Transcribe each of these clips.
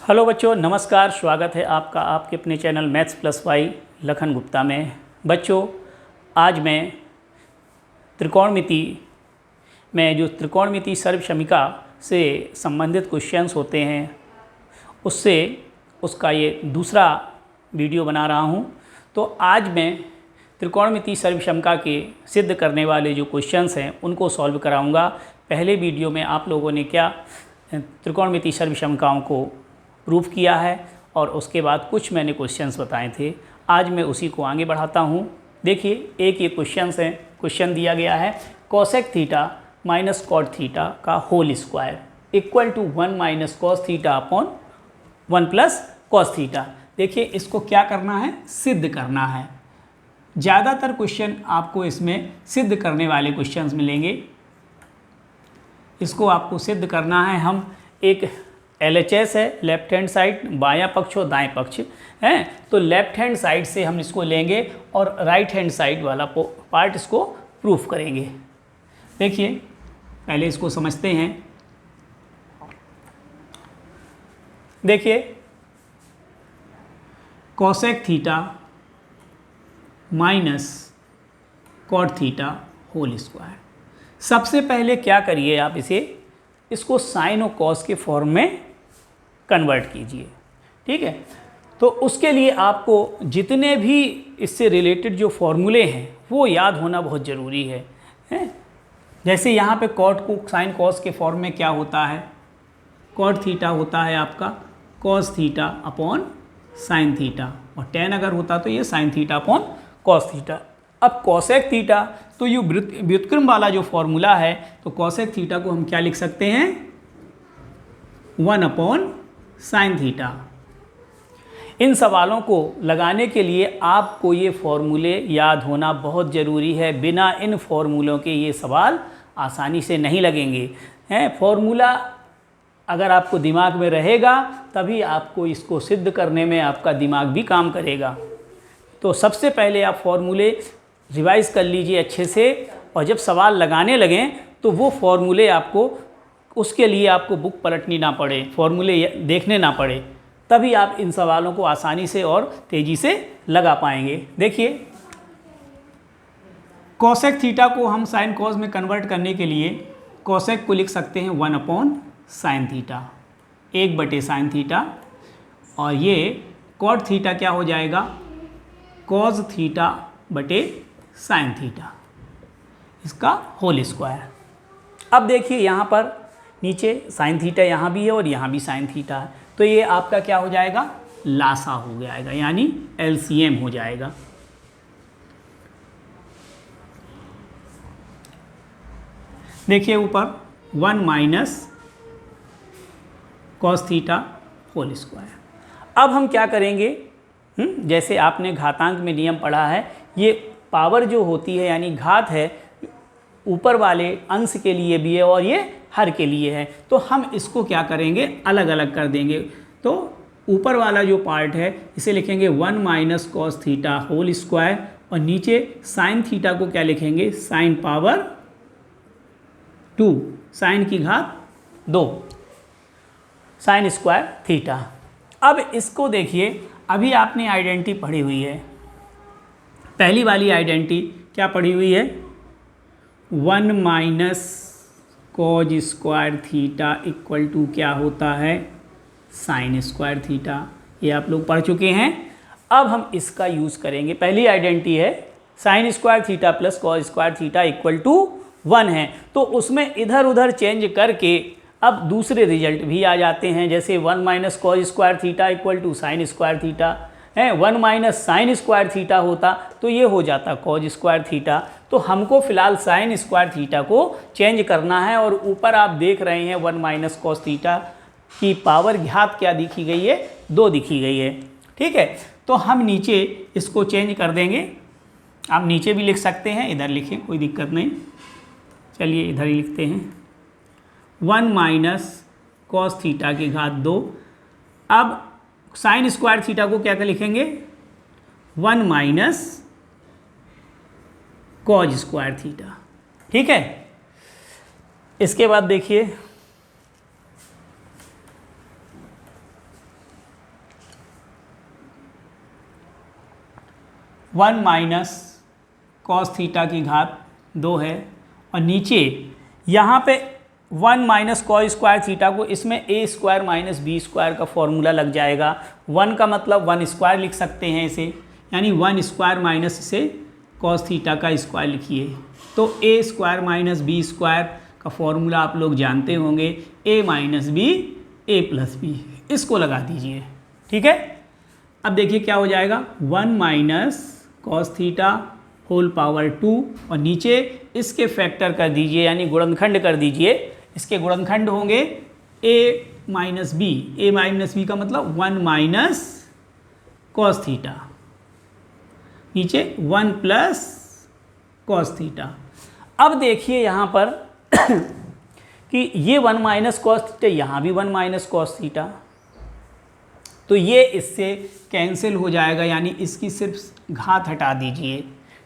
Hello बच्चों, नमस्कार। स्वागत है आपका आपके अपने channel maths plus Y Lakhan Gupta में। बच्चों, आज मैं त्रिकोणमिति में जो त्रिकोणमिति सर्वसमीका से संबंधित क्वेश्चंस होते हैं उसका ये दूसरा वीडियो बना रहा हूँ। तो आज मैं त्रिकोणमिति सर्वसमीका के सिद्ध करने वाले जो क्वेश्चंस हैं उनको सॉल्व कराऊँगा। पहले वीडियो में आप लोगों ने क्या त्रिकोणमिति सर्वसमीकाओं को प्रूफ किया है और उसके बाद कुछ मैंने क्वेश्चंस बताए थे। आज मैं उसी को आगे बढ़ाता हूँ। देखिए, एक ये क्वेश्चन दिया गया है, cosec theta minus cot theta का whole square equal to 1 minus cos theta upon 1 plus cos theta. देखिए, इसको क्या करना है, सिद्ध करना है। ज़्यादातर क्वेश्चन आपको इसमें सिद्ध करने वाले क्वेश्चंस मिलेंगे। इसको आपको सिद्ध करना है। हम एक LHS है, लेफ्ट हैंड साइड, बायां पक्ष और दाएं पक्ष है। तो लेफ्ट हैंड साइड से हम इसको लेंगे और राइट हैंड साइड वाला पार्ट इसको प्रूफ करेंगे। देखिए, पहले इसको समझते हैं। देखिए, cosec theta minus cot theta whole square. सबसे पहले क्या करिए, आप इसको साइन और कॉस के फॉर्म में कन्वर्ट कीजिए। ठीक है, तो उसके लिए आपको जितने भी इससे रिलेटेड जो फॉर्मूले हैं वो याद होना बहुत ज़रूरी है। जैसे यहाँ पे कॉट को साइन कॉस के फॉर्म में क्या होता है, कॉट थीटा होता है आपका cos theta upon sine theta, और टेन अगर होता तो ये sine theta upon cos theta. अब कोसेक थीटा, तो ये व्युत्क्रम वाला जो फॉर्मूला है, तो कोसेक थीटा को हम क्या लिख सकते हैं, 1 अपॉन साइन थीटा। इन सवालों को लगाने के लिए आपको ये फॉर्मूले याद होना बहुत ज़रूरी है। बिना इन फॉर्मूलों के ये सवाल आसानी से नहीं लगेंगे। फॉर्मूला अगर आपको दिमाग में रहेगा तभी आपको इसको सिद्ध करने में आपका दिमाग भी काम करेगा। तो सबसे पहले आप फॉर्मूले रिवाइज़ कर लीजिए अच्छे से, और जब सवाल लगाने लगें तो वो फॉर्मूले आपको, उसके लिए आपको बुक पलटनी ना पड़े, फॉर्मूले देखने ना पड़े, तभी आप इन सवालों को आसानी से और तेज़ी से लगा पाएंगे। देखिए, कोसेक थीटा को हम साइन कॉस में कन्वर्ट करने के लिए कोसेक को लिख सकते हैं 1 अपॉन साइन थीटा, 1 बटे साइन थीटा, और ये कॉट थीटा क्या हो जाएगा, कॉस थीटा बटे साइन थीटा, इसका होल स्क्वायर। अब देखिए, यहाँ पर नीचे साइन थीटा यहाँ भी है और यहाँ भी साइन थीटा है, तो ये आपका क्या हो जाएगा, लासा हो जाएगा, यानी LCM हो जाएगा। देखिए ऊपर 1 minus cos theta whole square. अब हम क्या करेंगे, जैसे आपने घातांक में नियम पढ़ा है, ये पावर जो होती है यानी घात है, ऊपर वाले अंश के लिए भी है और ये हर के लिए है। तो हम इसको क्या करेंगे, अलग अलग कर देंगे। तो ऊपर वाला जो पार्ट है इसे लिखेंगे 1 minus cos theta whole square, और नीचे साइन थीटा को क्या लिखेंगे, साइन पावर 2, साइन की घात 2, साइन स्क्वायर थीटा। अब इसको देखिए, अभी आपने आइडेंटिटी पढ़ी हुई है, पहली वाली आइडेंटिटी क्या पढ़ी हुई है, 1 minus cos square theta equal to क्या होता है, साइन स्क्वायर थीटा। ये आप लोग पढ़ चुके हैं। अब हम इसका यूज़ करेंगे। पहली आइडेंटिटी है sine square theta plus cos square theta equal to 1 है, तो उसमें इधर उधर चेंज करके अब दूसरे रिजल्ट भी आ जाते हैं। जैसे 1 minus cos square theta equal to sine square theta है, 1 माइनस साइन स्क्वायर थीटा होता तो ये हो जाता कॉज स्क्वायर थीटा। तो हमको फिलहाल साइन स्क्वायर थीटा को चेंज करना है, और ऊपर आप देख रहे हैं 1 माइनस कॉस थीटा की पावर घात क्या दिखी गई है, 2 दिखी गई है। ठीक है, तो हम नीचे इसको चेंज कर देंगे। आप नीचे भी लिख सकते हैं, इधर लिखें, कोई दिक्कत नहीं। चलिए इधर ही लिखते हैं, 1 माइनस कॉस थीटा की घात 2। अब साइन स्क्वायर थीटा को क्या लिखेंगे, 1 माइनस कॉज स्क्वायर थीटा। ठीक है, इसके बाद देखिए 1 माइनस कॉस थीटा की घात 2 है, और नीचे यहाँ पे 1 माइनस कॉस स्क्वायर थीटा को इसमें ए स्क्वायर माइनस बी स्क्वायर का फॉर्मूला लग जाएगा। 1 का मतलब 1 स्क्वायर लिख सकते हैं इसे, यानी 1 स्क्वायर माइनस इसे कॉस थीटा का स्क्वायर लिखिए। तो ए स्क्वायर माइनस बी स्क्वायर का फॉर्मूला आप लोग जानते होंगे, ए माइनस बी ए प्लस बी, इसको लगा दीजिए। ठीक है, अब देखिए क्या हो जाएगा, 1 minus cos theta whole power 2, और नीचे इसके फैक्टर कर दीजिए यानी गुणनखंड कर दीजिए। इसके गुणनखंड होंगे ए माइनस बी, ए माइनस बी का मतलब 1 माइनस कॉस थीटा, नीचे 1 प्लस कॉस थीटा। अब देखिए यहाँ पर कि ये 1 माइनस कॉस थीटा, यहाँ भी 1 माइनस कॉस थीटा, तो ये इससे कैंसिल हो जाएगा, यानी इसकी सिर्फ घात हटा दीजिए।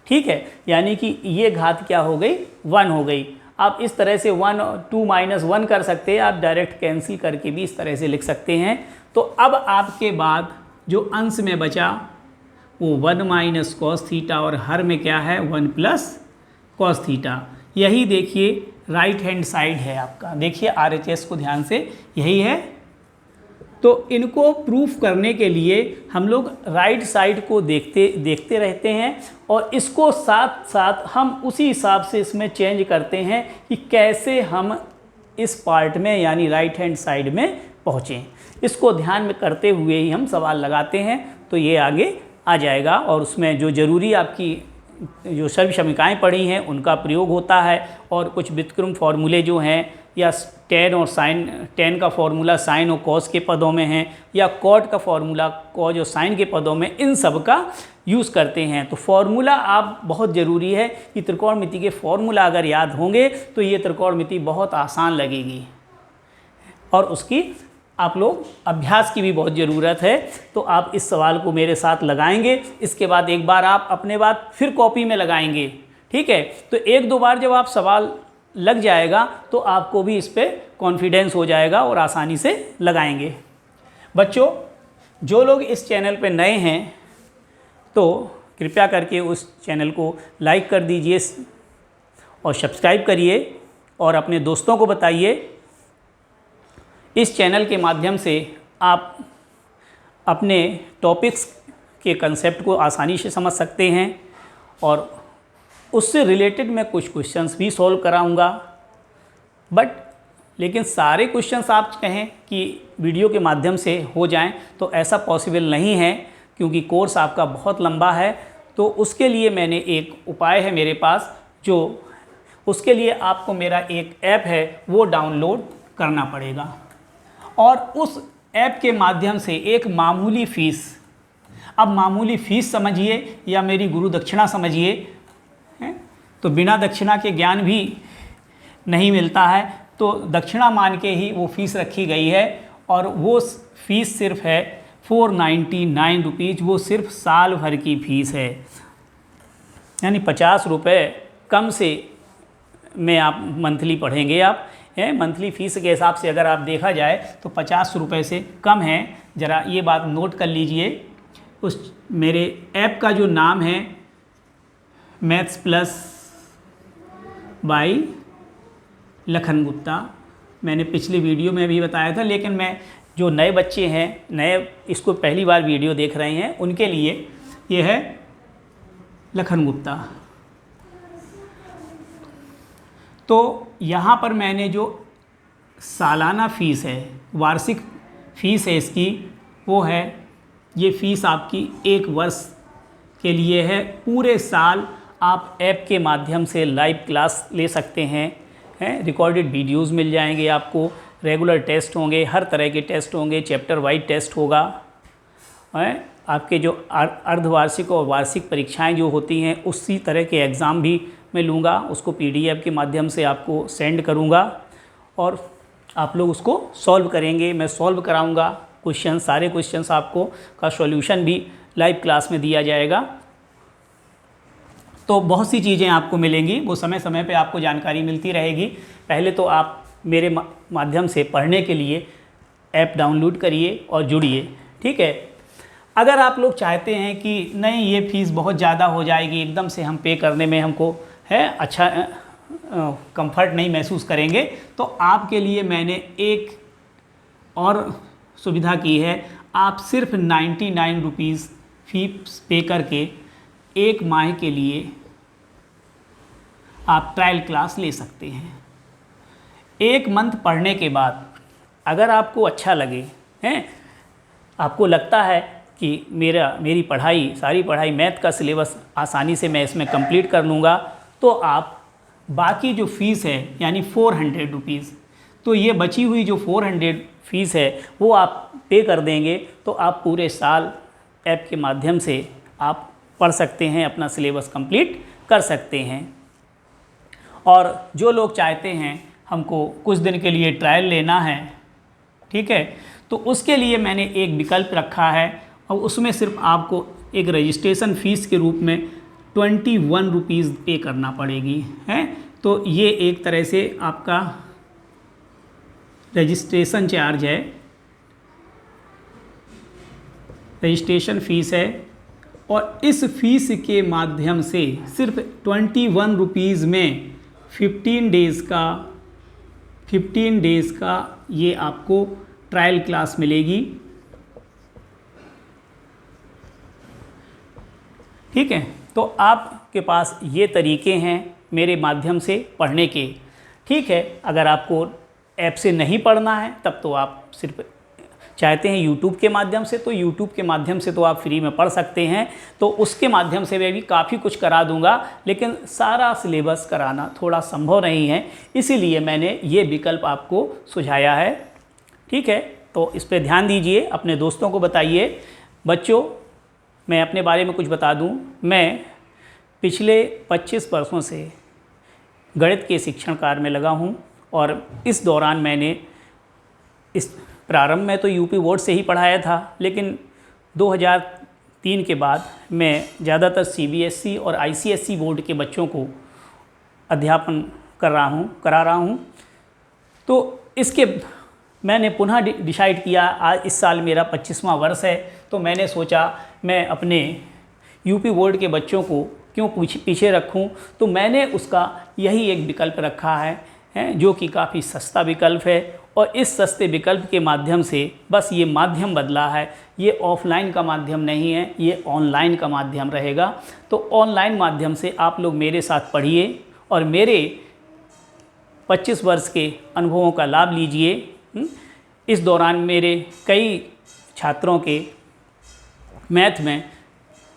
ठीक है, यानी कि ये घात क्या हो गई, 1 हो गई। आप इस तरह से 1 और 2 माइनस 1 कर सकते हैं, आप डायरेक्ट कैंसिल करके भी इस तरह से लिख सकते हैं। तो अब आपके बाद जो अंश में बचा वो 1 माइनस कॉस थीटा, और हर में क्या है 1 प्लस कॉस थीटा। यही देखिए राइट हैंड साइड है आपका, देखिए RHS को ध्यान से, यही है। तो इनको प्रूफ करने के लिए हम लोग राइट साइड को देखते रहते हैं, और इसको साथ साथ हम उसी हिसाब से इसमें चेंज करते हैं कि कैसे हम इस पार्ट में यानी राइट हैंड साइड में पहुँचें। इसको ध्यान में करते हुए ही हम सवाल लगाते हैं, तो ये आगे आ जाएगा, और उसमें जो ज़रूरी आपकी जो सर्वसमीकाएँ पढ़ी हैं उनका प्रयोग होता है, और कुछ व्युत्क्रम फॉर्मूले जो हैं, या टेन और साइन, टेन का फॉर्मूला साइन और कॉस के पदों में है, या कॉट का फॉर्मूला कॉस और साइन के पदों में, इन सब का यूज़ करते हैं। तो फॉर्मूला आप बहुत ज़रूरी है कि त्रिकोणमिति के फॉर्मूला अगर याद होंगे तो ये त्रिकोणमिति बहुत आसान लगेगी, और उसकी आप लोग अभ्यास की भी बहुत ज़रूरत है। तो आप इस सवाल को मेरे साथ लगाएंगे, इसके बाद एक बार आप अपने बात फिर कॉपी में लगाएंगे। ठीक है, तो 1-2 बार जब आप सवाल लग जाएगा तो आपको भी इस पर कॉन्फिडेंस हो जाएगा और आसानी से लगाएंगे। बच्चों, जो लोग इस चैनल पे नए हैं तो कृपया करके उस चैनल को लाइक कर दीजिए और सब्सक्राइब करिए, और अपने दोस्तों को बताइए। इस चैनल के माध्यम से आप अपने टॉपिक्स के कंसेप्ट को आसानी से समझ सकते हैं, और उससे रिलेटेड मैं कुछ क्वेश्चंस भी सॉल्व कराऊंगा। लेकिन सारे क्वेश्चंस आप कहें कि वीडियो के माध्यम से हो जाएं तो ऐसा पॉसिबल नहीं है, क्योंकि कोर्स आपका बहुत लंबा है। तो उसके लिए मैंने एक उपाय है मेरे पास, जो उसके लिए आपको मेरा एक ऐप है वो डाउनलोड करना पड़ेगा, और उस ऐप के माध्यम से एक मामूली फ़ीस, अब मामूली फ़ीस समझिए या मेरी गुरु दक्षिणा समझिए, तो बिना दक्षिणा के ज्ञान भी नहीं मिलता है, तो दक्षिणा मान के ही वो फ़ीस रखी गई है, और वो फ़ीस सिर्फ है 499 रुपीज़। वो सिर्फ साल भर की फ़ीस है, यानी 50 रुपये कम से में आप मंथली पढ़ेंगे। आप मंथली फ़ीस के हिसाब से अगर आप देखा जाए तो 50 रुपये से कम है। ज़रा ये बात नोट कर लीजिए। उस मेरे ऐप का जो नाम है maths plus by Lakhan Gupta, मैंने पिछली वीडियो में भी बताया था, लेकिन मैं जो नए बच्चे हैं, नए इसको पहली बार वीडियो देख रहे हैं, उनके लिए ये है लखन गुप्ता। तो यहाँ पर मैंने जो सालाना फ़ीस है, वार्षिक फ़ीस है इसकी, वो है, ये फ़ीस आपकी 1 वर्ष के लिए है। पूरे साल आप ऐप के माध्यम से लाइव क्लास ले सकते हैं, रिकॉर्डेड वीडियोस मिल जाएंगे आपको, रेगुलर टेस्ट होंगे, हर तरह के टेस्ट होंगे, चैप्टर वाइज टेस्ट होगा, आपके जो अर्धवार्षिक और वार्षिक परीक्षाएं जो होती हैं उसी तरह के एग्ज़ाम भी मैं लूँगा, उसको PDF के माध्यम से आपको सेंड करूँगा, और आप लोग उसको सॉल्व करेंगे। मैं सॉल्व कराऊँगा क्वेश्चन, सारे क्वेश्चंस आपको का सॉल्यूशन भी लाइव क्लास में दिया जाएगा। तो बहुत सी चीज़ें आपको मिलेंगी, वो समय समय पे आपको जानकारी मिलती रहेगी। पहले तो आप मेरे माध्यम से पढ़ने के लिए ऐप डाउनलोड करिए और जुड़िए, ठीक है। अगर आप लोग चाहते हैं कि नहीं ये फ़ीस बहुत ज़्यादा हो जाएगी, एकदम से हम पे करने में हमको है अच्छा कंफर्ट नहीं महसूस करेंगे, तो आपके लिए मैंने एक और सुविधा की है। आप सिर्फ 99 रुपीज़ फीस पे करके एक माह के लिए आप ट्रायल क्लास ले सकते हैं। एक मंथ पढ़ने के बाद अगर आपको अच्छा लगे हैं, आपको लगता है कि मेरी पढ़ाई सारी पढ़ाई मैथ का सिलेबस आसानी से मैं इसमें कंप्लीट कर लूँगा, तो आप बाकी जो फ़ीस है यानी 400 रुपीज़, तो ये बची हुई जो 400 फ़ीस है वो आप पे कर देंगे, तो आप पूरे साल ऐप के माध्यम से आप पढ़ सकते हैं, अपना सिलेबस कंप्लीट कर सकते हैं। और जो लोग चाहते हैं हमको कुछ दिन के लिए ट्रायल लेना है, ठीक है, तो उसके लिए मैंने एक विकल्प रखा है और उसमें सिर्फ आपको एक रजिस्ट्रेशन फ़ीस के रूप में 21 रुपीज़ पे करना पड़ेगी है। तो ये एक तरह से आपका रजिस्ट्रेशन चार्ज है, रजिस्ट्रेशन फ़ीस है, और इस फीस के माध्यम से सिर्फ 21 रुपीज़ में 15 डेज़ का ये आपको ट्रायल क्लास मिलेगी, ठीक है। तो आपके पास ये तरीके हैं मेरे माध्यम से पढ़ने के, ठीक है। अगर आपको ऐप से नहीं पढ़ना है तब तो आप सिर्फ चाहते हैं यूट्यूब के माध्यम से, तो यूट्यूब के माध्यम से तो आप फ्री में पढ़ सकते हैं, तो उसके माध्यम से मैं भी काफ़ी कुछ करा दूंगा, लेकिन सारा सिलेबस कराना थोड़ा संभव नहीं है, इसीलिए मैंने ये विकल्प आपको सुझाया है, ठीक है। तो इस पर ध्यान दीजिए, अपने दोस्तों को बताइए। बच्चों, मैं अपने बारे में कुछ बता दूं, मैं पिछले 25 वर्षों से गणित के शिक्षण कार्य में लगा हूं, और इस दौरान मैंने इस प्रारंभ में तो यूपी बोर्ड से ही पढ़ाया था, लेकिन 2003 के बाद मैं ज़्यादातर सीबीएसई और आईसीएसई बोर्ड के बच्चों को अध्यापन करा रहा हूँ। तो इसके मैंने पुनः डिसाइड किया, आज इस साल मेरा 25वां वर्ष है, तो मैंने सोचा मैं अपने यूपी बोर्ड के बच्चों को क्यों पीछे रखूं, तो मैंने उसका यही एक विकल्प रखा है जो कि काफ़ी सस्ता विकल्प है। और इस सस्ते विकल्प के माध्यम से बस ये माध्यम बदला है, ये ऑफलाइन का माध्यम नहीं है, ये ऑनलाइन का माध्यम रहेगा। तो ऑनलाइन माध्यम से आप लोग मेरे साथ पढ़िए और मेरे 25 वर्ष के अनुभवों का लाभ लीजिए। इस दौरान मेरे कई छात्रों के मैथ में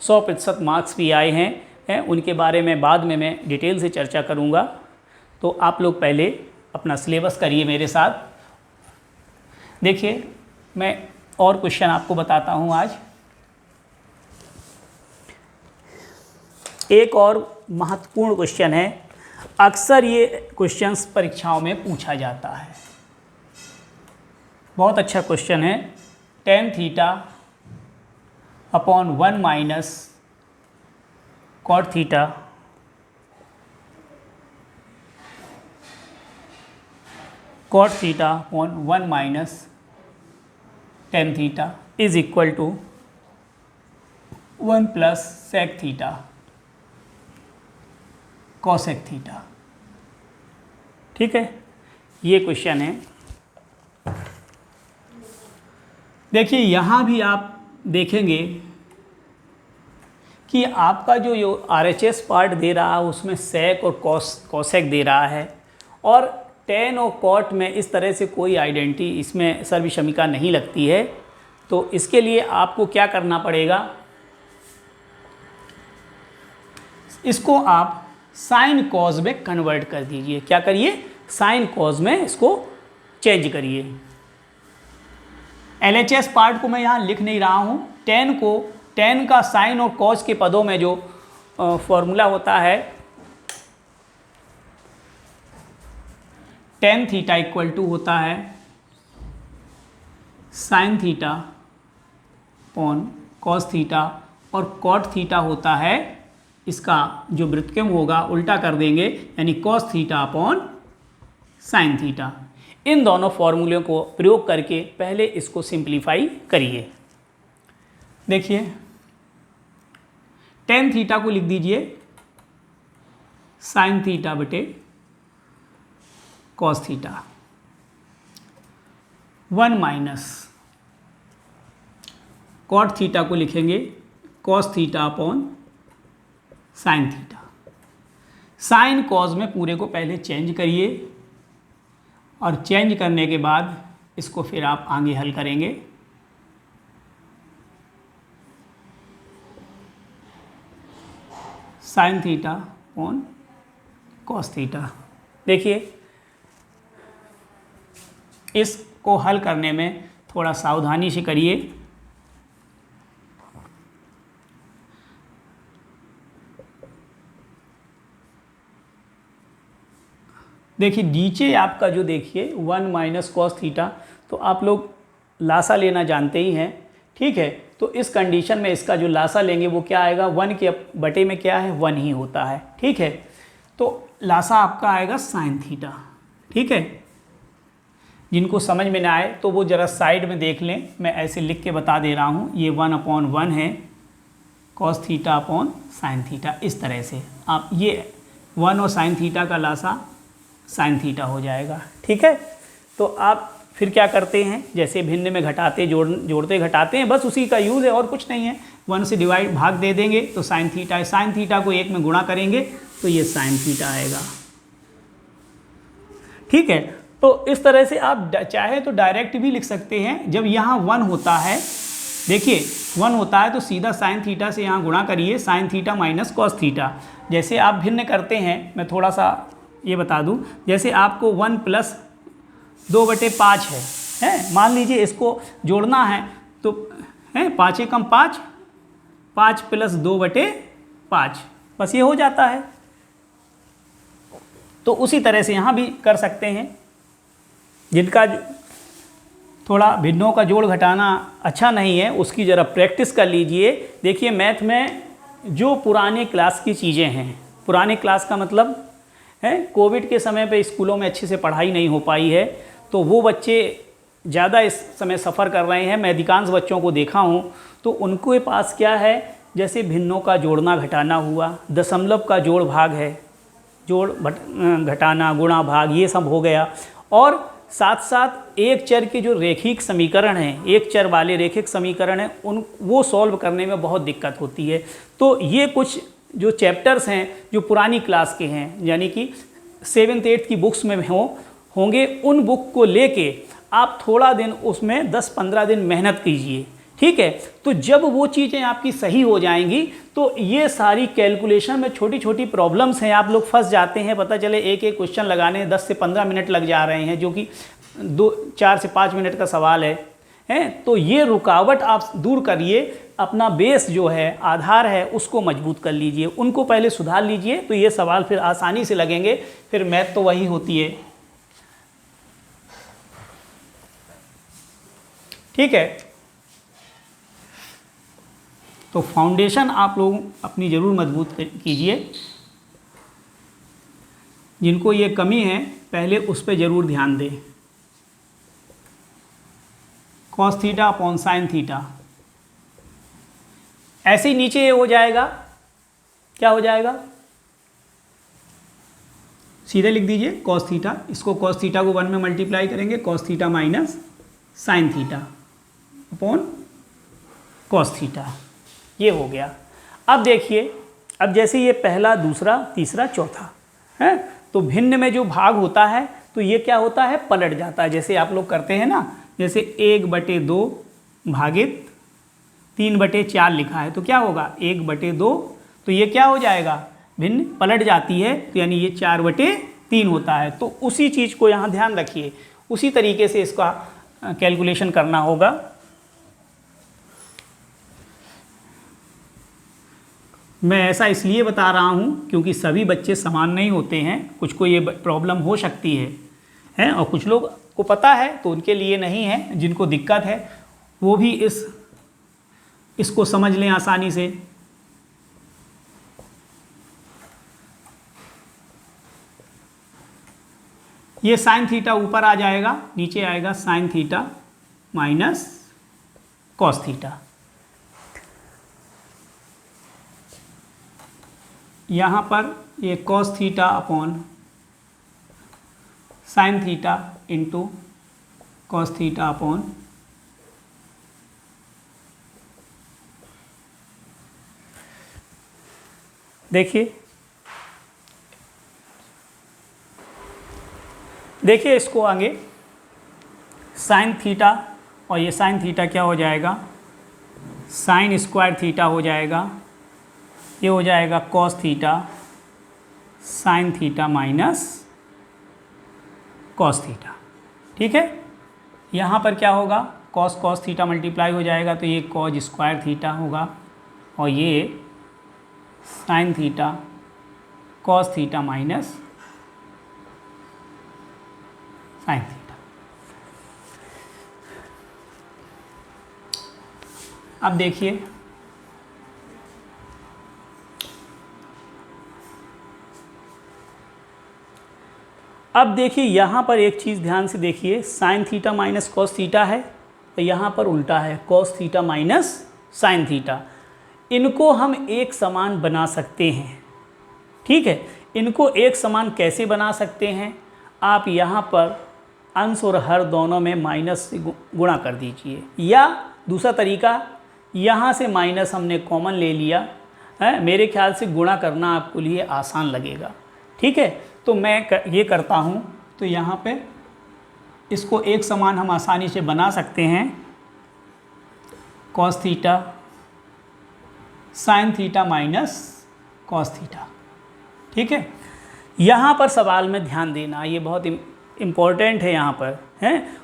100% मार्क्स भी आए हैं, उनके बारे में बाद में मैं डिटेल से चर्चा करूंगा। तो आप लोग पहले अपना सिलेबस करिए मेरे साथ। देखिए, मैं और क्वेश्चन आपको बताता हूं आज। एक और महत्वपूर्ण क्वेश्चन है, अक्सर ये क्वेश्चंस परीक्षाओं में पूछा जाता है, बहुत अच्छा क्वेश्चन है। tan theta upon 1 minus cot theta upon 1 minus tan theta is equal to 1 plus sec theta cosec theta, ठीक है। ये क्वेश्चन है। देखिए, यहाँ भी आप देखेंगे कि आपका जो RHS पार्ट दे रहा है उसमें sec और cosec दे रहा है, और tan और cot में इस तरह से कोई आइडेंटिटी इसमें सर्वविषमिका नहीं लगती है। तो इसके लिए आपको क्या करना पड़ेगा, इसको आप साइन कॉज में कन्वर्ट कर दीजिए। क्या करिए, साइन कॉज में इसको चेंज करिए। LHS पार्ट को मैं यहाँ लिख नहीं रहा हूँ, tan का साइन और कॉज के पदों में जो फॉर्मूला होता है, tan थीटा इक्वल टू होता है sine theta upon cos theta, और cot थीटा होता है, इसका जो व्युत्क्रम होगा उल्टा कर देंगे, यानी cos theta upon sine theta. इन दोनों फॉर्मूलों को प्रयोग करके पहले इसको सिंप्लीफाई करिए। देखिए टेन थीटा को लिख दीजिए साइन थीटा बटे cos theta, 1 minus cot theta को लिखेंगे cos theta upon sine theta. Sine cos में पूरे को पहले चेंज करिए और चेंज करने के बाद इसको फिर आप आगे हल करेंगे। Sine theta upon cos theta. देखिए इसको हल करने में थोड़ा सावधानी से करिए। देखिए नीचे आपका जो देखिए 1 माइनस कॉस थीटा, तो आप लोग लासा लेना जानते ही हैं, ठीक है। तो इस कंडीशन में इसका जो लासा लेंगे वो क्या आएगा, 1 के बटे में क्या है 1 ही होता है, ठीक है। तो लासा आपका आएगा साइन थीटा, ठीक है। जिनको समझ में ना आए तो वो ज़रा साइड में देख लें, मैं ऐसे लिख के बता दे रहा हूँ। ये 1/1 है cos theta upon sine theta, इस तरह से आप ये 1 और साइन थीटा का लासा साइन थीटा हो जाएगा, ठीक है। तो आप फिर क्या करते हैं, जैसे भिन्न में घटाते जोड़ते घटाते हैं, बस उसी का यूज़ है और कुछ नहीं है। 1 से डिवाइड भाग दे देंगे तो साइन थीटा है, साइन थीटा को 1 में गुणा करेंगे तो ये साइन थीटा आएगा, ठीक है। तो इस तरह से आप चाहे तो डायरेक्ट भी लिख सकते हैं। जब यहाँ 1 होता है, देखिए 1 होता है तो सीधा साइन थीटा से यहाँ गुणा करिए, sign theta minus cos theta. जैसे आप भिन्न करते हैं, मैं थोड़ा सा ये बता दूं, जैसे आपको 1 प्लस 2/5 है, मान लीजिए इसको जोड़ना है तो है 5 एकम 5, 5 प्लस 2/5, बस ये हो जाता है। तो उसी तरह से यहाँ भी कर सकते हैं। जिनका थोड़ा भिन्नों का जोड़ घटाना अच्छा नहीं है उसकी ज़रा प्रैक्टिस कर लीजिए। देखिए मैथ में जो पुराने क्लास की चीज़ें हैं, पुराने क्लास का मतलब है कोविड के समय पे स्कूलों में अच्छे से पढ़ाई नहीं हो पाई है, तो वो बच्चे ज़्यादा इस समय सफ़र कर रहे हैं। मैं अधिकांश बच्चों को देखा हूँ तो उनके पास क्या है, जैसे भिन्नों का जोड़ना घटाना हुआ, दशमलव का जोड़ भाग है, जोड़ घटाना गुणा भाग, ये सब हो गया। और साथ साथ एक चर के जो रेखिक समीकरण हैं, एक चर वाले रेखिक समीकरण हैं, वो सॉल्व करने में बहुत दिक्कत होती है। तो ये कुछ जो चैप्टर्स हैं जो पुरानी क्लास के हैं, यानी कि 7th 8th की बुक्स में होंगे, उन बुक को लेके आप थोड़ा दिन उसमें 10-15 दिन मेहनत कीजिए, ठीक है। तो जब वो चीज़ें आपकी सही हो जाएंगी तो ये सारी कैलकुलेशन में छोटी छोटी प्रॉब्लम्स हैं, आप लोग फंस जाते हैं। पता चले एक एक क्वेश्चन लगाने 10 से 15 मिनट लग जा रहे हैं, जो कि 4 से 5 मिनट का सवाल है। तो ये रुकावट आप दूर करिए, अपना बेस जो है, आधार है, उसको मजबूत कर लीजिए, उनको पहले सुधार लीजिए, तो ये सवाल फिर आसानी से लगेंगे। फिर मैथ तो वही होती है, ठीक है। तो फाउंडेशन आप लोग अपनी ज़रूर मजबूत कीजिए। जिनको ये कमी है पहले उस पर ज़रूर ध्यान दें। Cos theta upon sine theta, ऐसे ही नीचे ये हो जाएगा, क्या हो जाएगा, सीधे लिख दीजिए कॉस थीटा। इसको कॉस थीटा को 1 में मल्टीप्लाई करेंगे, cos theta minus sine theta upon cos theta, ये हो गया। अब देखिए, अब जैसे ये पहला, दूसरा, तीसरा, चौथा है, तो भिन्न में जो भाग होता है तो ये क्या होता है, पलट जाता है। जैसे आप लोग करते हैं ना, जैसे 1/2 भागित 3/4 लिखा है, तो क्या होगा 1/2, तो ये क्या हो जाएगा, भिन्न पलट जाती है, तो यानी ये 4/3 होता है। तो उसी चीज़ को यहाँ ध्यान रखिए, उसी तरीके से इसका कैलकुलेशन करना होगा। मैं ऐसा इसलिए बता रहा हूँ क्योंकि सभी बच्चे समान नहीं होते हैं, कुछ को ये प्रॉब्लम हो सकती है, और कुछ लोग को पता है तो उनके लिए नहीं है। जिनको दिक्कत है वो भी इसको समझ लें आसानी से। ये साइन थीटा ऊपर आ जाएगा, नीचे आएगा sign theta minus cos theta, यहाँ पर ये cos theta upon sine theta into cos theta upon देखिए इसको आगे साइन थीटा और ये साइन थीटा क्या हो जाएगा, साइन स्क्वायर थीटा हो जाएगा, ये हो जाएगा cos theta sine theta minus cos theta. ठीक है, यहाँ पर क्या होगा, कॉस कॉस थीटा मल्टीप्लाई हो जाएगा तो ये कॉज स्क्वायर थीटा होगा और ये sign theta cos theta minus sine theta. अब देखिए यहाँ पर एक चीज़ ध्यान से देखिए, sign theta minus cos theta है तो यहाँ पर उल्टा है, cos theta minus sine theta. इनको हम एक समान बना सकते हैं। ठीक है, इनको एक समान कैसे बना सकते हैं, आप यहाँ पर अंश और हर दोनों में माइनस से गुणा कर दीजिए, या दूसरा तरीका, यहाँ से माइनस हमने कॉमन ले लिया है, मेरे ख्याल से गुणा करना आपको लिए आसान लगेगा। ठीक है, तो मैं ये करता हूँ, तो यहाँ पे इसको एक समान हम आसानी से बना सकते हैं, cos theta sine theta minus cos theta. ठीक है, यहाँ पर सवाल में ध्यान देना, ये बहुत इम्पोर्टेंट है यहाँ पर है,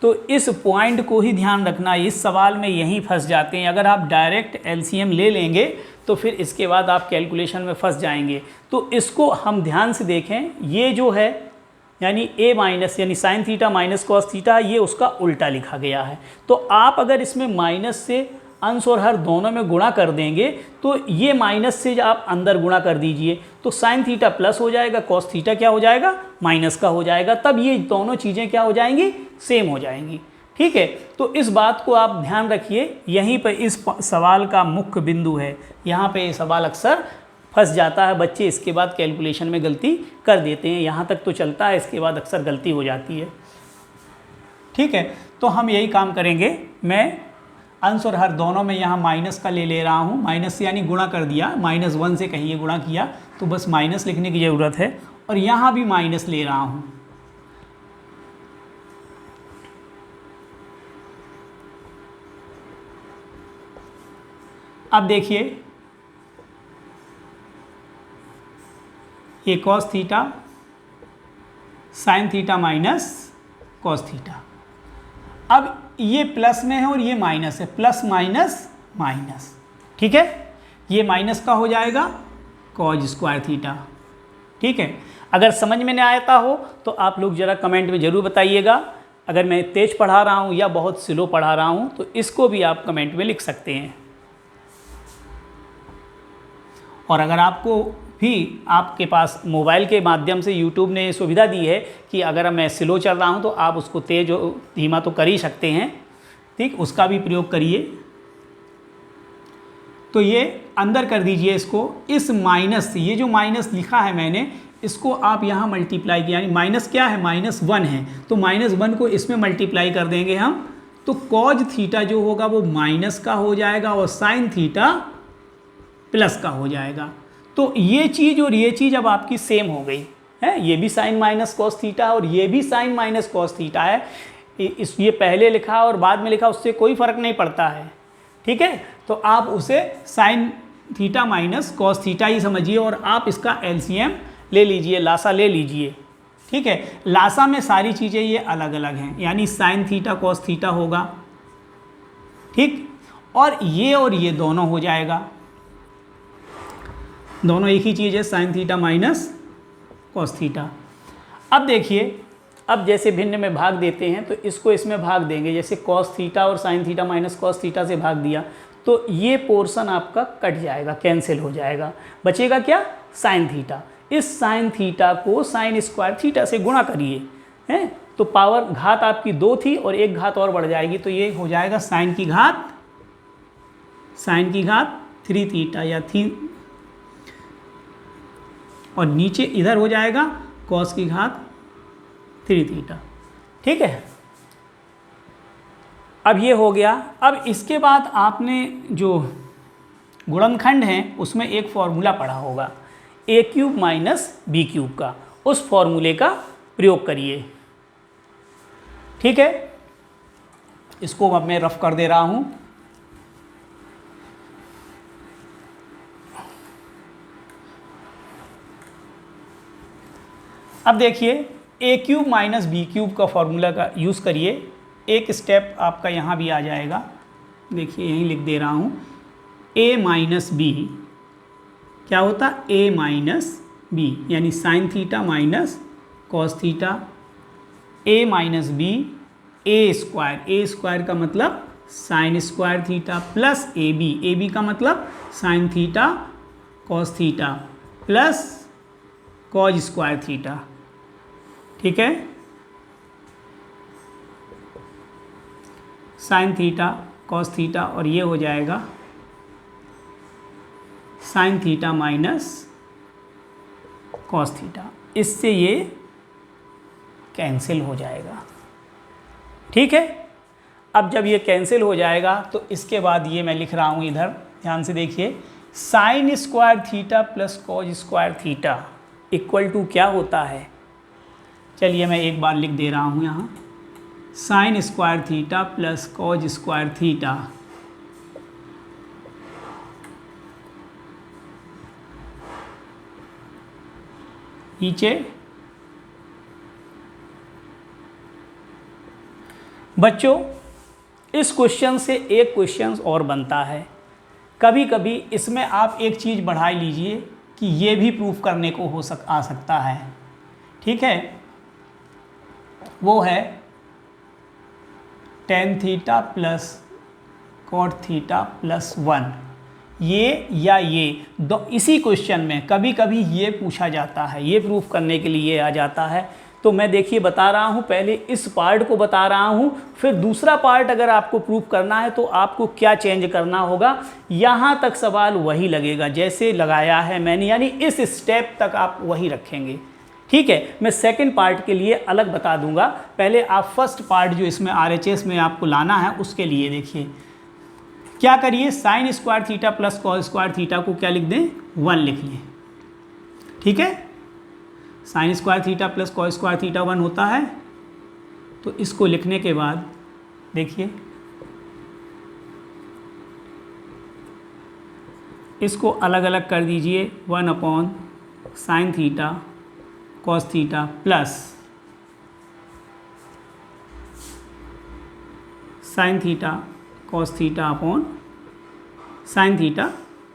तो इस पॉइंट को ही ध्यान रखना। इस सवाल में यहीं फंस जाते हैं, अगर आप डायरेक्ट एलसीएम ले लेंगे तो फिर इसके बाद आप कैलकुलेशन में फंस जाएंगे। तो इसको हम ध्यान से देखें, ये जो है यानी a माइनस यानी sine theta minus cos theta, ये उसका उल्टा लिखा गया है। तो आप अगर इसमें माइनस से अंश और हर दोनों में गुणा कर देंगे तो ये माइनस से आप अंदर गुणा कर दीजिए तो साइन थीटा प्लस हो जाएगा, कॉस थीटा क्या हो जाएगा, माइनस का हो जाएगा। तब ये दोनों चीज़ें क्या हो जाएंगी, सेम हो जाएंगी। ठीक है, तो इस बात को आप ध्यान रखिए, यहीं पर इस सवाल का मुख्य बिंदु है। यहाँ पे ये सवाल अक्सर फंस जाता है, बच्चे इसके बाद कैलकुलेशन में गलती कर देते हैं। यहाँ तक तो चलता है, इसके बाद अक्सर गलती हो जाती है। ठीक है, तो हम यही काम करेंगे, मैं अंश और हर दोनों में यहाँ माइनस का ले रहा हूँ, माइनस से यानी गुणा कर दिया, -1 से कहीं गुणा किया तो बस माइनस लिखने की ज़रूरत है, और यहाँ भी माइनस ले रहा हूँ। अब देखिए ये cos theta sine theta minus cos theta, अब ये प्लस में है और ये माइनस है, प्लस माइनस माइनस। ठीक है, ये माइनस का हो जाएगा कॉज स्क्वायर थीटा। ठीक है, अगर समझ में नहीं आता हो तो आप लोग ज़रा कमेंट में ज़रूर बताइएगा। अगर मैं तेज़ पढ़ा रहा हूँ या बहुत स्लो पढ़ा रहा हूँ तो इसको भी आप कमेंट में लिख सकते हैं। और अगर आपको भी आपके पास मोबाइल के माध्यम से यूट्यूब ने सुविधा दी है कि अगर मैं स्लो चल रहा हूं तो आप उसको तेज धीमा तो कर ही सकते हैं। ठीक, उसका भी प्रयोग करिए। तो ये अंदर कर दीजिए इसको, इस माइनस से, ये जो माइनस लिखा है मैंने इसको आप यहाँ मल्टीप्लाई किया, यानी माइनस क्या है, -1 है तो -1 को इसमें मल्टीप्लाई कर देंगे हम, तो कॉज थीटा जो होगा वो माइनस का हो जाएगा और साइन थीटा प्लस का हो जाएगा। तो ये चीज़ और ये चीज़ अब आपकी सेम हो गई है, ये भी साइन माइनस कॉस थीटा और ये भी साइन माइनस कॉस थीटा है। ये पहले लिखा और बाद में लिखा उससे कोई फ़र्क नहीं पड़ता है। ठीक है, तो आप उसे sine theta minus cos theta ही समझिए और आप इसका एलसीएम ले लीजिए, लासा ले लीजिए। ठीक है, लासा में सारी चीज़ें ये अलग अलग हैं, यानी साइन थीटा कॉस थीटा होगा। ठीक, और ये दोनों हो जाएगा, दोनों एक ही चीज़ है, sign theta minus cos theta. अब देखिए, अब जैसे भिन्न में भाग देते हैं तो इसको इसमें भाग देंगे, जैसे कॉस थीटा और sign theta minus cos theta से भाग दिया तो ये पोर्शन आपका कट जाएगा, कैंसिल हो जाएगा, बचेगा क्या, साइन थीटा। इस साइन थीटा को साइन स्क्वायर थीटा से गुणा करिए हैं, तो पावर घात आपकी 2 थी और एक घात और बढ़ जाएगी, तो ये हो जाएगा साइन की घात 3 थीटा या और नीचे इधर हो जाएगा कॉस की घात 3 थीटा। ठीक है, अब ये हो गया। अब इसके बाद आपने जो गुणनखंड है उसमें एक फॉर्मूला पढ़ा होगा a³ - b³ का, उस फॉर्मूले का प्रयोग करिए। ठीक है, इसको अब मैं रफ कर दे रहा हूं। अब देखिए a³ - b³ का फॉर्मूला का यूज़ करिए। एक स्टेप आपका यहाँ भी आ जाएगा, देखिए यहीं लिख दे रहा हूँ। a - b क्या होता, a - b यानी sine theta minus cos theta, a - b a square का मतलब sine square theta plus A B का मतलब sine theta cos theta plus cos square theta. ठीक है, साइन थीटा कॉस थीटा, और ये हो जाएगा sign theta minus cos theta. इससे ये कैंसिल हो जाएगा। ठीक है, अब जब ये कैंसिल हो जाएगा तो इसके बाद ये मैं लिख रहा हूँ इधर, ध्यान से देखिए, sine square theta plus cos square theta equal to क्या होता है। चलिए मैं एक बार लिख दे रहा हूँ यहाँ, sign square theta plus cos square theta नीचे बच्चों इस क्वेश्चन से एक क्वेश्चन और बनता है। कभी कभी इसमें आप एक चीज़ बढ़ा लीजिए कि ये भी प्रूफ करने को आ सकता है। ठीक है, वो है tan theta plus cot theta plus 1। ये या ये इसी क्वेश्चन में कभी कभी ये पूछा जाता है, ये प्रूफ करने के लिए आ जाता है। तो मैं देखिए बता रहा हूँ, पहले इस पार्ट को बता रहा हूँ, फिर दूसरा पार्ट अगर आपको प्रूफ करना है तो आपको क्या चेंज करना होगा। यहाँ तक सवाल वही लगेगा जैसे लगाया है मैंने, यानी इस स्टेप तक आप वही रखेंगे। ठीक है, मैं सेकंड पार्ट के लिए अलग बता दूंगा, पहले आप फर्स्ट पार्ट जो इसमें RHS में आपको लाना है उसके लिए देखिए क्या करिए। Sign square theta plus cos square theta को क्या लिख दें, 1 लिख लें। ठीक है, sine square theta plus cos square theta 1 होता है। तो इसको लिखने के बाद देखिए इसको अलग अलग कर दीजिए, 1 upon sine theta cos theta plus sign theta cos theta upon sine theta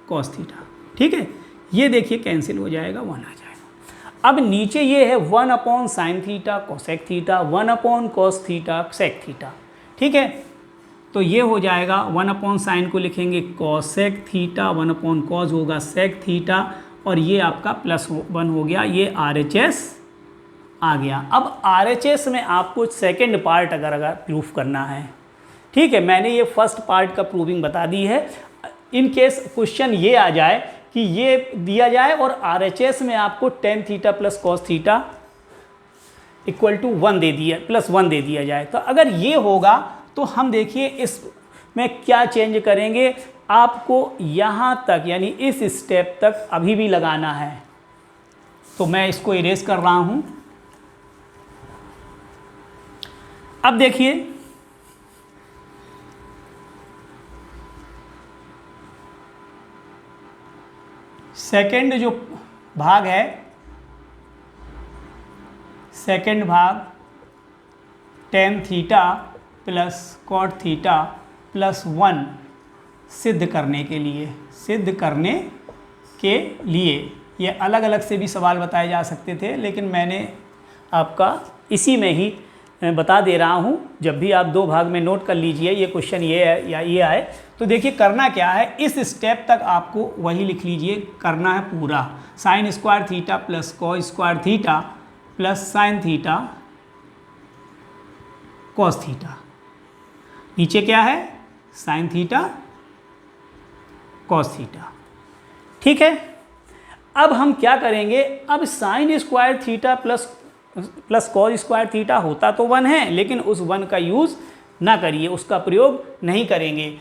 cos theta. ठीक है, ये देखिए कैंसिल हो जाएगा, 1 आ जाएगा। अब नीचे ये है 1 upon sine theta cosec theta, 1 upon cos theta sec theta. ठीक है, तो ये हो जाएगा 1 अपॉन साइन को लिखेंगे कोसेक थीटा, 1 अपॉन कॉस होगा सेक थीटा, और ये आपका प्लस 1 हो गया, ये RHS आ गया। अब RHS में आपको सेकंड पार्ट अगर प्रूफ करना है, ठीक है, मैंने ये फर्स्ट पार्ट का प्रूविंग बता दी है। इन केस क्वेश्चन ये आ जाए कि ये दिया जाए और RHS में आपको tan theta plus cos theta equal to 1 दे दिया प्लस 1 दे दिया जाए, तो अगर ये होगा तो हम देखिए इसमें क्या चेंज करेंगे। आपको यहाँ तक यानी इस स्टेप तक अभी भी लगाना है, तो मैं इसको इरेज कर रहा हूँ। अब देखिए सेकंड जो भाग है, सेकंड भाग tan theta plus cot theta plus 1 सिद्ध करने के लिए ये अलग अलग से भी सवाल बताए जा सकते थे, लेकिन मैंने आपका इसी में ही बता दे रहा हूँ। जब भी आप 2 भाग में नोट कर लीजिए ये क्वेश्चन ये है या ये आए, तो देखिए करना क्या है, इस स्टेप तक आपको वही लिख लीजिए, करना है पूरा। Sign square theta plus cos square theta plus sign theta cos theta, नीचे क्या है साइन थीटा कॉस थीटा। ठीक है, अब हम क्या करेंगे, अब sign square theta plus cos square theta होता तो 1 है, लेकिन उस 1 का यूज़ ना करिए, उसका प्रयोग नहीं करेंगे।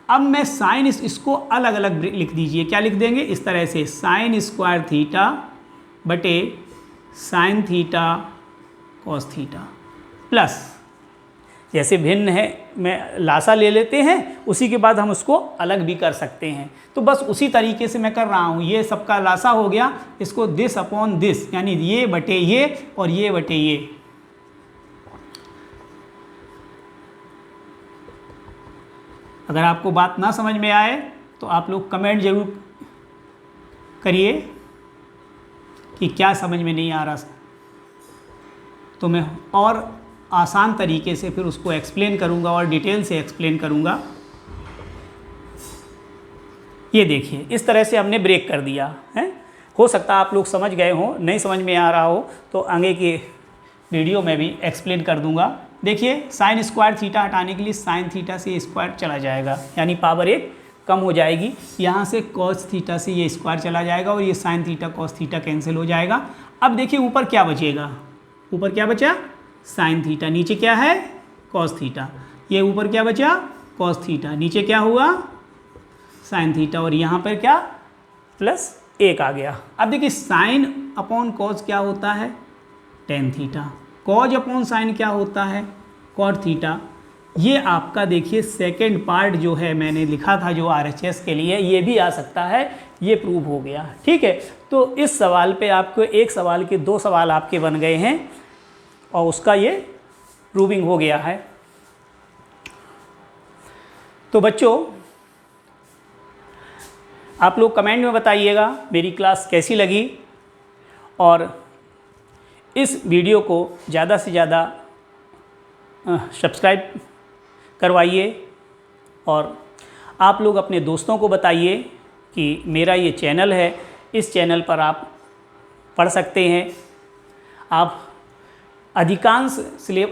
अब मैं साइन इसको अलग अलग लिख दीजिए, क्या लिख देंगे इस तरह से, साइन स्क्वायर थीटा बटे sign theta cos theta plus, जैसे भिन्न है मैं लासा ले लेते हैं, उसी के बाद हम उसको अलग भी कर सकते हैं। तो बस उसी तरीके से मैं कर रहा हूँ, ये सबका लासा हो गया, इसको दिस अपॉन दिस, यानी ये बटे ये और ये बटे ये। अगर आपको बात ना समझ में आए तो आप लोग कमेंट जरूर करिए कि क्या समझ में नहीं आ रहा, तो मैं और आसान तरीके से फिर उसको एक्सप्लेन करूंगा और डिटेल से एक्सप्लेन करूंगा। ये देखिए इस तरह से हमने ब्रेक कर दिया है। हो सकता है आप लोग समझ गए हो, नहीं समझ में आ रहा हो तो आगे की वीडियो में भी एक्सप्लेन कर दूंगा। देखिए साइन स्क्वायर थीटा हटाने के लिए साइन थीटा से ये स्क्वायर चला जाएगा, यानी पावर 1 कम हो जाएगी। यहाँ से कॉस थीटा से ये स्क्वायर चला जाएगा और ये sign theta cos theta cancel हो जाएगा। अब देखिए ऊपर क्या बचेगा, ऊपर क्या बचा, साइन थीटा, नीचे क्या है कॉस थीटा, ये ऊपर क्या बचा कॉस थीटा, नीचे क्या हुआ साइन थीटा, और यहाँ पर क्या प्लस 1 आ गया। अब देखिए साइन अपॉन कॉस क्या होता है tan theta, cause upon sine क्या होता है कॉट थीटा। ये आपका देखिए सेकंड पार्ट जो है मैंने लिखा था जो RHS के लिए, ये भी आ सकता है, ये प्रूव हो गया। ठीक है, तो इस सवाल पे आपको एक सवाल के 2 सवाल आपके बन गए हैं और उसका ये प्रूविंग हो गया है। तो बच्चों आप लोग कमेंट में बताइएगा मेरी क्लास कैसी लगी, और इस वीडियो को ज़्यादा से ज़्यादा सब्सक्राइब करवाइए, और आप लोग अपने दोस्तों को बताइए कि मेरा ये चैनल है, इस चैनल पर आप पढ़ सकते हैं। आप अधिकांश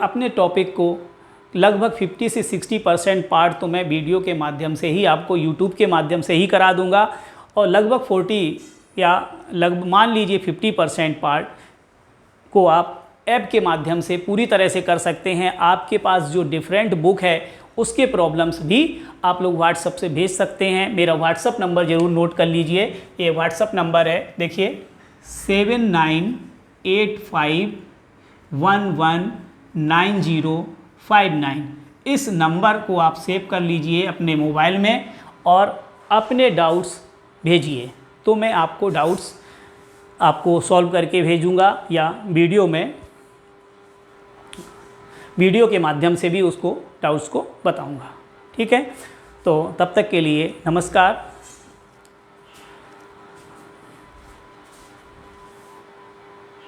अपने टॉपिक को लगभग 50 से 60% पार्ट तो मैं वीडियो के माध्यम से ही आपको यूट्यूब के माध्यम से ही करा दूंगा, और लगभग 40 या मान लीजिए 50% पार्ट को आप ऐप के माध्यम से पूरी तरह से कर सकते हैं। आपके पास जो डिफरेंट बुक है उसके प्रॉब्लम्स भी आप लोग व्हाट्सएप से भेज सकते हैं। मेरा व्हाट्सएप नंबर ज़रूर नोट कर लीजिए, ये व्हाट्सएप नंबर है, देखिए 7985119059। इस नंबर को आप सेव कर लीजिए अपने मोबाइल में और अपने डाउट्स भेजिए, तो मैं आपको डाउट्स आपको सॉल्व करके भेजूंगा, या वीडियो के माध्यम से भी उसको डाउट्स को बताऊंगा। ठीक है, तो तब तक के लिए नमस्कार।